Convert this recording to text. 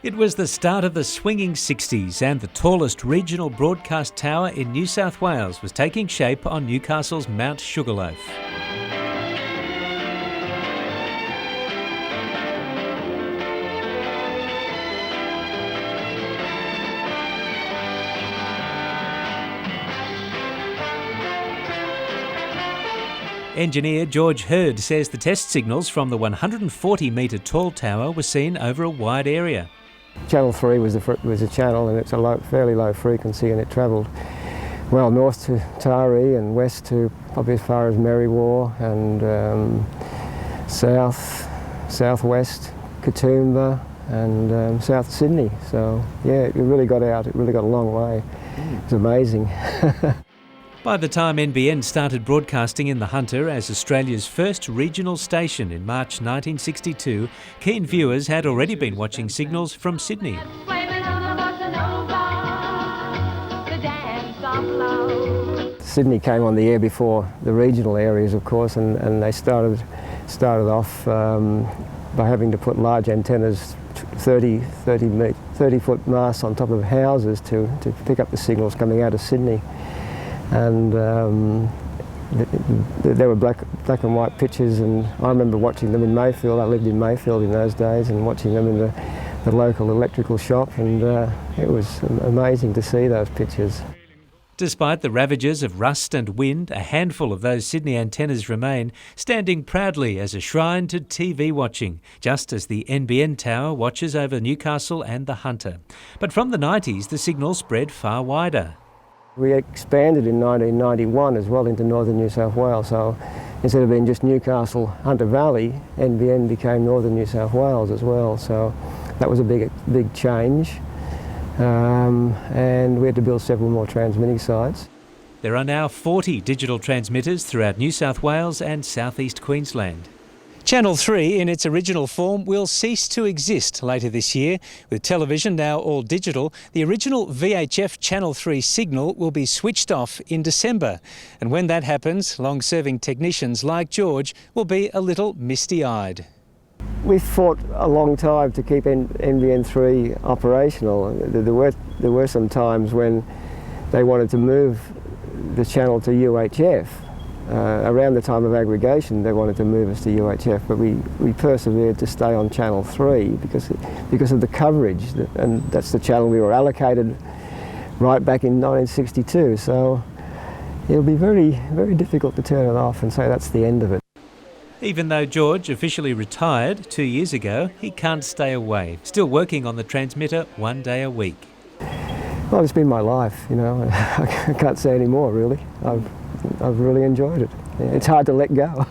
It was the start of the swinging 60s and the tallest regional broadcast tower in New South Wales was taking shape on Newcastle's Mount Sugarloaf. Engineer George Hurd says the test signals from the 140-metre tall tower were seen over a wide area. Channel 3 was a channel, and it's a fairly low frequency, and it travelled well north to Taree and west to probably as far as Merriwa and southwest Katoomba and South Sydney. So yeah, it really got out. It really got a long way. It was amazing. By the time NBN started broadcasting in the Hunter as Australia's first regional station in March 1962, keen viewers had already been watching signals from Sydney. Sydney came on the air before the regional areas, of course, and they started off by having to put large antennas, 30-foot masts on top of houses to pick up the signals coming out of Sydney. And there were black and white pictures, and I remember watching them in Mayfield. I lived in Mayfield in those days, and watching them in the local electrical shop, and it was amazing to see those pictures. Despite the ravages of rust and wind, a handful of those Sydney antennas remain, standing proudly as a shrine to TV watching, just as the NBN tower watches over Newcastle and the Hunter. But from the 90s, the signal spread far wider. We expanded in 1991 as well into northern New South Wales, so instead of being just Newcastle, Hunter Valley, NBN became northern New South Wales as well, so that was a big change. And we had to build several more transmitting sites. There are now 40 digital transmitters throughout New South Wales and southeast Queensland. Channel 3 in its original form will cease to exist later this year. With television now all digital, the original VHF Channel 3 signal will be switched off in December. And when that happens, long-serving technicians like George will be a little misty-eyed. We fought a long time to keep NBN3 operational. There were some times when they wanted to move the channel to UHF. Around the time of aggregation, they wanted to move us to UHF, but we persevered to stay on Channel 3 because of the coverage, and that's the channel we were allocated right back in 1962. So it'll be very, very difficult to turn it off and say that's the end of it. Even though George officially retired 2 years ago, he can't stay away, still working on the transmitter one day a week. Well, it's been my life, you know. I can't say any more, really. I've really enjoyed it. It's hard to let go.